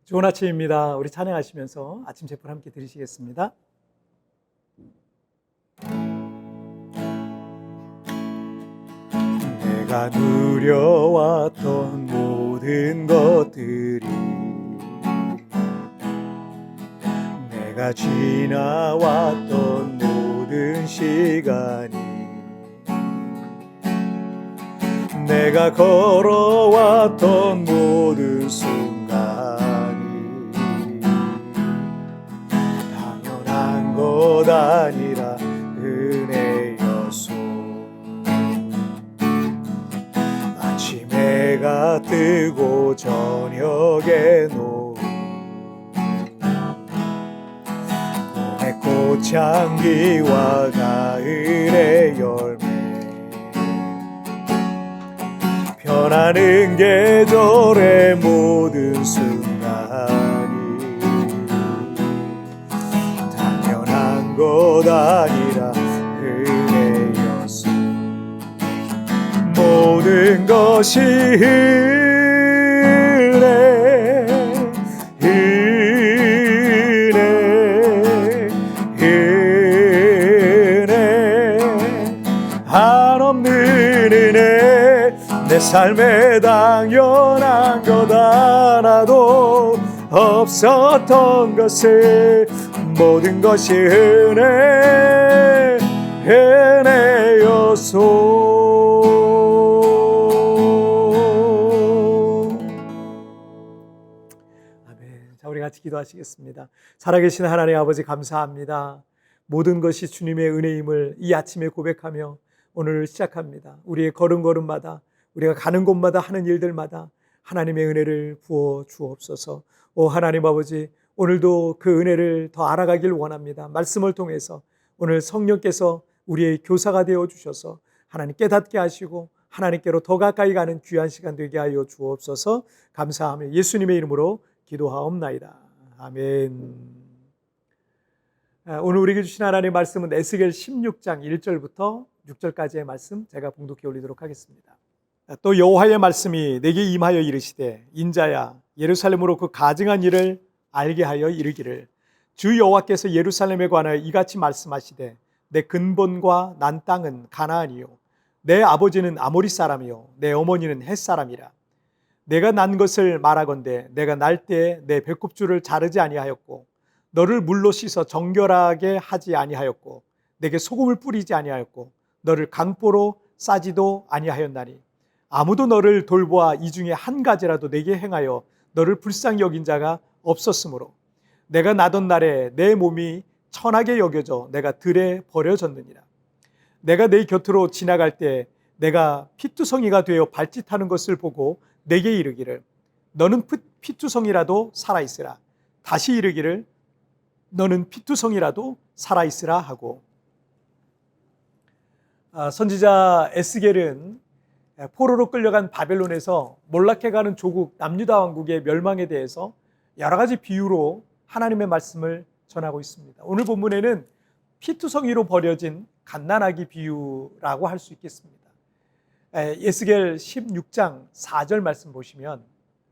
좋은 아침입니다. 우리 찬양하시면서 아침 제풀 함께 드리시겠습니다. 내가 누려왔던 모든 것들이, 내가 지나왔던 모든 시간이, 내가 걸어왔던 모든 순간이 당연한 것 아니라 은혜였소. 아침 해가 뜨고 저녁에 노을, 봄의 꽃향기와 가을의 열매, 변하는 계절의 모든 순간이 당연한 것 아니라 은혜였소. 모든 것이 은혜 한없는 은혜, 내 삶에 당연한 것 하나도 없었던 것을, 모든 것이 은혜였소. 아멘. 자, 우리 같이 기도하시겠습니다. 살아계신 하나님 아버지, 감사합니다. 모든 것이 주님의 은혜임을 이 아침에 고백하며 오늘 시작합니다. 우리의 걸음걸음마다, 우리가 가는 곳마다 하는 일들마다 하나님의 은혜를 부어 주옵소서. 오 하나님 아버지, 오늘도 그 은혜를 더 알아가길 원합니다. 말씀을 통해서 오늘 성령께서 우리의 교사가 되어 주셔서 하나님 깨닫게 하시고 하나님께로 더 가까이 가는 귀한 시간 되게 하여 주옵소서. 감사하며 예수님의 이름으로 기도하옵나이다. 아멘. 오늘 우리에게 주신 하나님의 말씀은 에스겔 16장 1절부터 6절까지의 말씀, 제가 봉독해 올리도록 하겠습니다. 또 여호와의 말씀이 내게 임하여 이르시되, 인자야, 예루살렘으로 그 가증한 일을 알게 하여 이르기를, 주 여호와께서 예루살렘에 관하여 이같이 말씀하시되, 내 근본과 난 땅은 가나안이요, 내 아버지는 아모리 사람이요, 내 어머니는 헷 사람이라. 내가 난 것을 말하건대 내가 날 때에 내 배꼽줄을 자르지 아니하였고, 너를 물로 씻어 정결하게 하지 아니하였고, 내게 소금을 뿌리지 아니하였고, 너를 강보로 싸지도 아니하였나니, 아무도 너를 돌보아 이 중에 한 가지라도 내게 행하여 너를 불쌍히 여긴 자가 없었으므로, 내가 나던 날에 내 몸이 천하게 여겨져 내가 들에 버려졌느니라. 내가 내 곁으로 지나갈 때 내가 피투성이가 되어 발짓하는 것을 보고 내게 이르기를, 너는 피투성이라도 살아있으라. 다시 이르기를, 너는 피투성이라도 살아있으라 하고. 선지자 에스겔은 포로로 끌려간 바벨론에서 몰락해가는 조국 남유다 왕국의 멸망에 대해서 여러 가지 비유로 하나님의 말씀을 전하고 있습니다. 오늘 본문에는 피투성이로 버려진 갓난아기 비유라고 할 수 있겠습니다. 에스겔 16장 4절 말씀 보시면,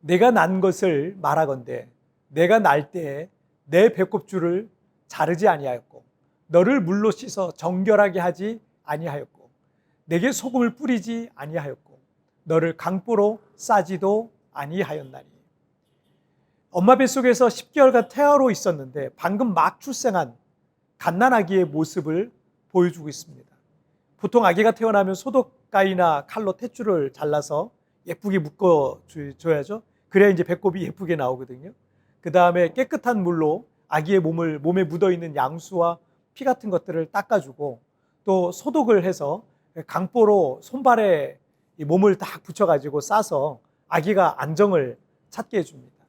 내가 난 것을 말하건대 내가 날 때에 내 배꼽줄을 자르지 아니하였고, 너를 물로 씻어 정결하게 하지 아니하였고, 내게 소금을 뿌리지 아니하였고, 너를 강보로 싸지도 아니하였나니. 엄마 뱃속에서 10개월간 태아로 있었는데 방금 막 출생한 갓난아기의 모습을 보여주고 있습니다. 보통 아기가 태어나면 소독가위나 칼로 탯줄을 잘라서 예쁘게 묶어줘야죠. 그래야 이제 배꼽이 예쁘게 나오거든요. 그 다음에 깨끗한 물로 아기의 몸에 묻어있는 양수와 피 같은 것들을 닦아주고, 또 소독을 해서 강보로 손발에 몸을 딱 붙여가지고 싸서 아기가 안정을 찾게 해줍니다.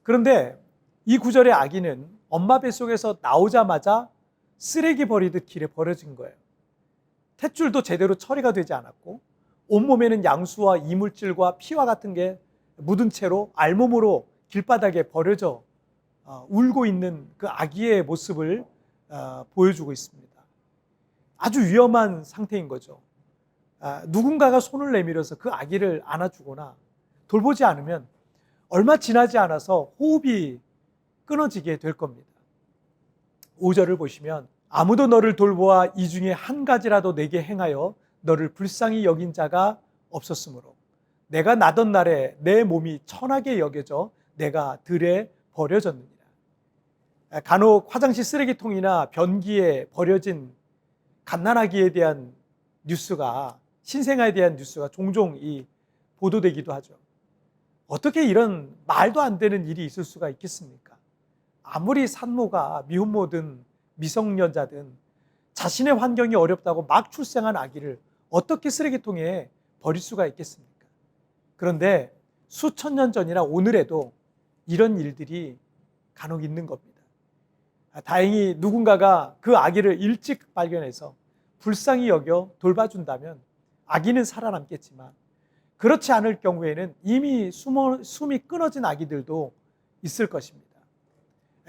그런데 이 구절의 아기는 엄마 뱃속에서 나오자마자 쓰레기 버리듯 길에 버려진 거예요. 탯줄도 제대로 처리가 되지 않았고, 온몸에는 양수와 이물질과 피와 같은 게 묻은 채로 알몸으로 길바닥에 버려져 울고 있는 그 아기의 모습을 보여주고 있습니다. 아주 위험한 상태인 거죠. 누군가가 손을 내밀어서 그 아기를 안아주거나 돌보지 않으면 얼마 지나지 않아서 호흡이 끊어지게 될 겁니다. 5절을 보시면 아무도 너를 돌보아 이 중에 한 가지라도 내게 행하여 너를 불쌍히 여긴 자가 없었으므로 내가 나던 날에 내 몸이 천하게 여겨져 내가 들에 버려졌느니라. 간혹 화장실 쓰레기통이나 변기에 버려진 갓난아기에 대한 뉴스가, 신생아에 대한 뉴스가 종종 보도되기도 하죠. 어떻게 이런 말도 안 되는 일이 있을 수가 있겠습니까? 아무리 산모가 미혼모든 미성년자든 자신의 환경이 어렵다고 막 출생한 아기를 어떻게 쓰레기통에 버릴 수가 있겠습니까? 그런데 수천 년 전이나 오늘에도 이런 일들이 간혹 있는 겁니다. 다행히 누군가가 그 아기를 일찍 발견해서 불쌍히 여겨 돌봐준다면 아기는 살아남겠지만, 그렇지 않을 경우에는 이미 숨이 끊어진 아기들도 있을 것입니다.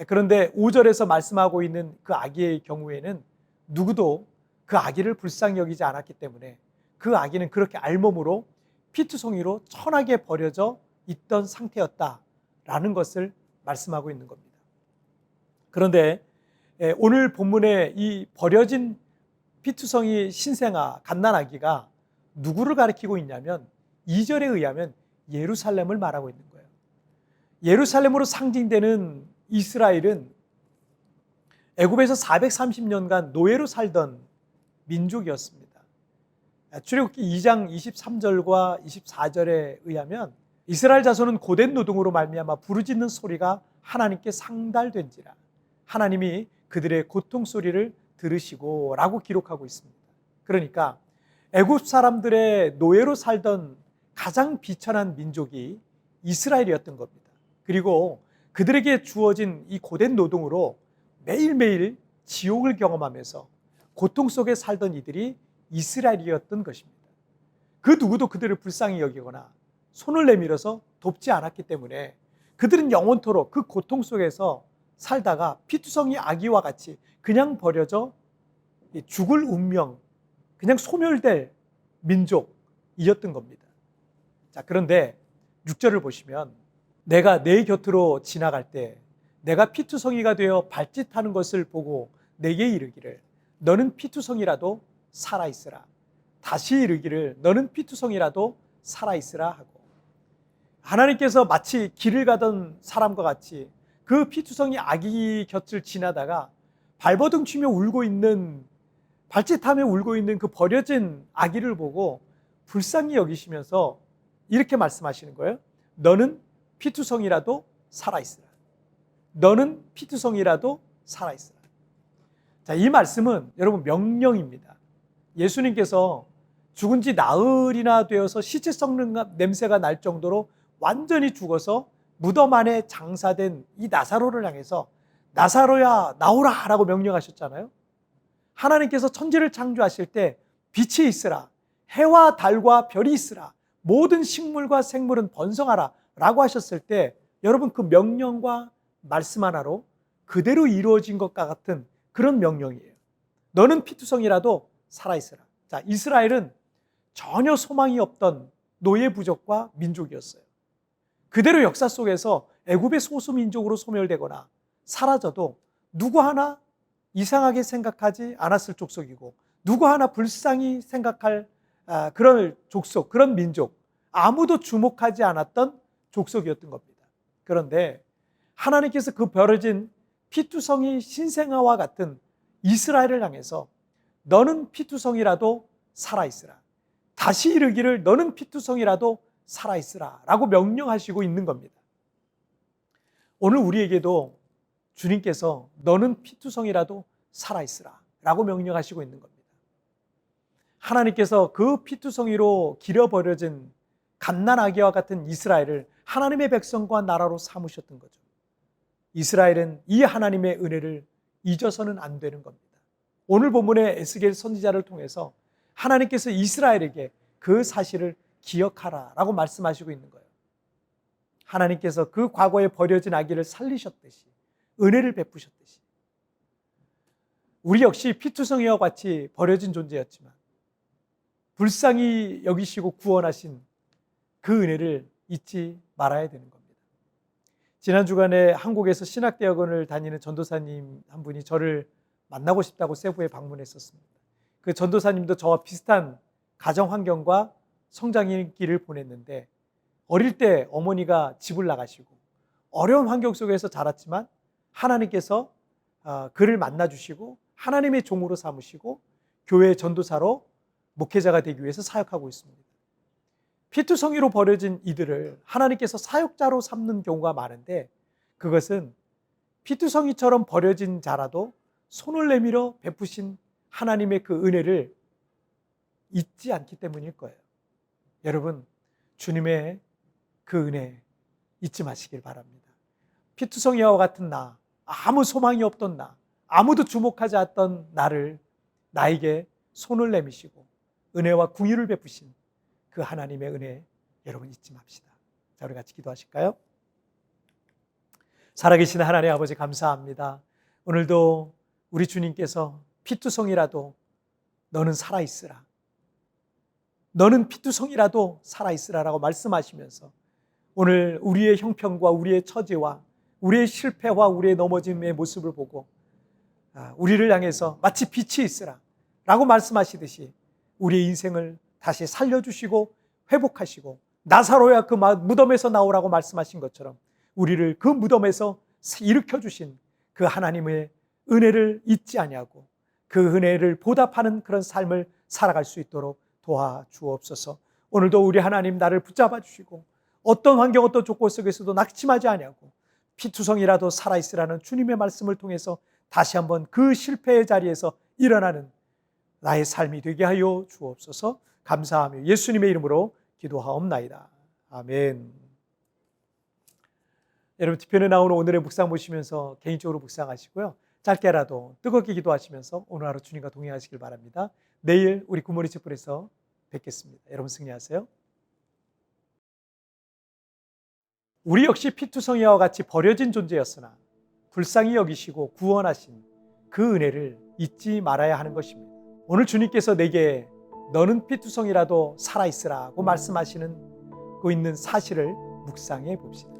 그런데 5절에서 말씀하고 있는 그 아기의 경우에는 누구도 그 아기를 불쌍히 여기지 않았기 때문에 그 아기는 그렇게 알몸으로 피투성이로 천하게 버려져 있던 상태였다라는 것을 말씀하고 있는 겁니다. 그런데 오늘 본문에 이 버려진 피투성이 신생아 갓난아기가 누구를 가리키고 있냐면 2절에 의하면 예루살렘을 말하고 있는 거예요. 예루살렘으로 상징되는 이스라엘은 애굽에서 430년간 노예로 살던 민족이었습니다. 출애굽기 2장 23절과 24절에 의하면 이스라엘 자손은 고된 노동으로 말미암아 부르짖는 소리가 하나님께 상달된지라 하나님이 그들의 고통 소리를 들으시고 라고 기록하고 있습니다. 그러니까 애굽 사람들의 노예로 살던 가장 비천한 민족이 이스라엘이었던 겁니다. 그리고 그들에게 주어진 이 고된 노동으로 매일매일 지옥을 경험하면서 고통 속에 살던 이들이 이스라엘이었던 것입니다. 그 누구도 그들을 불쌍히 여기거나 손을 내밀어서 돕지 않았기 때문에 그들은 영원토록 그 고통 속에서 살다가 피투성이 아기와 같이 그냥 버려져 죽을 운명, 그냥 소멸될 민족이었던 겁니다. 자, 그런데 6절을 보시면 내가 내 곁으로 지나갈 때 내가 피투성이가 되어 발짓하는 것을 보고 내게 이르기를 너는 피투성이라도 살아있으라. 다시 이르기를 너는 피투성이라도 살아있으라 하고, 하나님께서 마치 길을 가던 사람과 같이 그 피투성이 아기 곁을 지나다가 발버둥 치며 울고 있는, 발짓하며 울고 있는 그 버려진 아기를 보고 불쌍히 여기시면서 이렇게 말씀하시는 거예요. 너는 피투성이라도 살아있으라. 너는 피투성이라도 살아있으라. 자, 이 말씀은 여러분 명령입니다. 예수님께서 죽은 지 나흘이나 되어서 시체 썩는 냄새가 날 정도로 완전히 죽어서 무덤 안에 장사된 이 나사로를 향해서 나사로야 나오라 라고 명령하셨잖아요. 하나님께서 천지를 창조하실 때 빛이 있으라, 해와 달과 별이 있으라, 모든 식물과 생물은 번성하라 라고 하셨을 때 여러분 그 명령과 말씀 하나로 그대로 이루어진 것과 같은 그런 명령이에요. 너는 피투성이라도 살아있으라. 자, 이스라엘은 전혀 소망이 없던 노예 부족과 민족이었어요. 그대로 역사 속에서 애굽의 소수민족으로 소멸되거나 사라져도 누구 하나 이상하게 생각하지 않았을 족속이고 누구 하나 불쌍히 생각할 그런 족속, 그런 민족, 아무도 주목하지 않았던 족속이었던 겁니다. 그런데 하나님께서 그 버려진 피투성이 신생아와 같은 이스라엘을 향해서 너는 피투성이라도 살아있으라. 다시 이르기를 너는 피투성이라도 살아있으라 라고 명령하시고 있는 겁니다. 오늘 우리에게도 주님께서 너는 피투성이라도 살아있으라 라고 명령하시고 있는 겁니다. 하나님께서 그 피투성이로 길어버려진 갓난아기와 같은 이스라엘을 하나님의 백성과 나라로 삼으셨던 거죠. 이스라엘은 이 하나님의 은혜를 잊어서는 안 되는 겁니다. 오늘 본문의 에스겔 선지자를 통해서 하나님께서 이스라엘에게 그 사실을 기억하라 라고 말씀하시고 있는 거예요. 하나님께서 그 과거에 버려진 아기를 살리셨듯이 은혜를 베푸셨듯이 우리 역시 피투성이와 같이 버려진 존재였지만 불쌍히 여기시고 구원하신 그 은혜를 잊지 말아야 되는 겁니다. 지난 주간에 한국에서 신학대학원을 다니는 전도사님 한 분이 저를 만나고 싶다고 세부에 방문했었습니다. 그 전도사님도 저와 비슷한 가정 환경과 성장의 길을 보냈는데 어릴 때 어머니가 집을 나가시고 어려운 환경 속에서 자랐지만 하나님께서 그를 만나주시고 하나님의 종으로 삼으시고 교회 전도사로 목회자가 되기 위해서 사역하고 있습니다. 피투성이로 버려진 이들을 하나님께서 사역자로 삼는 경우가 많은데 그것은 피투성이처럼 버려진 자라도 손을 내밀어 베푸신 하나님의 그 은혜를 잊지 않기 때문일 거예요. 여러분, 주님의 그 은혜 잊지 마시길 바랍니다. 피투성이와 같은 나, 아무 소망이 없던 나, 아무도 주목하지 않았던 나를 나에게 손을 내미시고 은혜와 긍휼을 베푸신 그 하나님의 은혜 여러분 잊지 맙시다. 자, 우리 같이 기도하실까요? 살아계신 하나님 아버지 감사합니다. 오늘도 우리 주님께서 피투성이라도 너는 살아있으라, 너는 피투성이라도 살아있으라라고 말씀하시면서 오늘 우리의 형편과 우리의 처지와 우리의 실패와 우리의 넘어짐의 모습을 보고 우리를 향해서 마치 빛이 있으라 라고 말씀하시듯이 우리의 인생을 다시 살려주시고 회복하시고 나사로야 그 무덤에서 나오라고 말씀하신 것처럼 우리를 그 무덤에서 일으켜주신 그 하나님의 은혜를 잊지 아니하고 그 은혜를 보답하는 그런 삶을 살아갈 수 있도록 도와주옵소서. 오늘도 우리 하나님 나를 붙잡아 주시고 어떤 환경 어떤 조건 속에서도 낙심하지 아니하고 피투성이라도 살아있으라는 주님의 말씀을 통해서 다시 한번 그 실패의 자리에서 일어나는 나의 삶이 되게 하여 주옵소서. 감사하며 예수님의 이름으로 기도하옵나이다. 아멘. 여러분 뒤편에 나오는 오늘의 묵상 보시면서 개인적으로 묵상하시고요. 짧게라도 뜨겁게 기도하시면서 오늘 하루 주님과 동행하시길 바랍니다. 내일 우리 굿모닝 촛불에서 뵙겠습니다. 여러분 승리하세요. 우리 역시 피투성이와 같이 버려진 존재였으나 불쌍히 여기시고 구원하신 그 은혜를 잊지 말아야 하는 것입니다. 오늘 주님께서 내게 너는 피투성이라도 살아있으라고 말씀하시는 그 있는 사실을 묵상해 봅시다.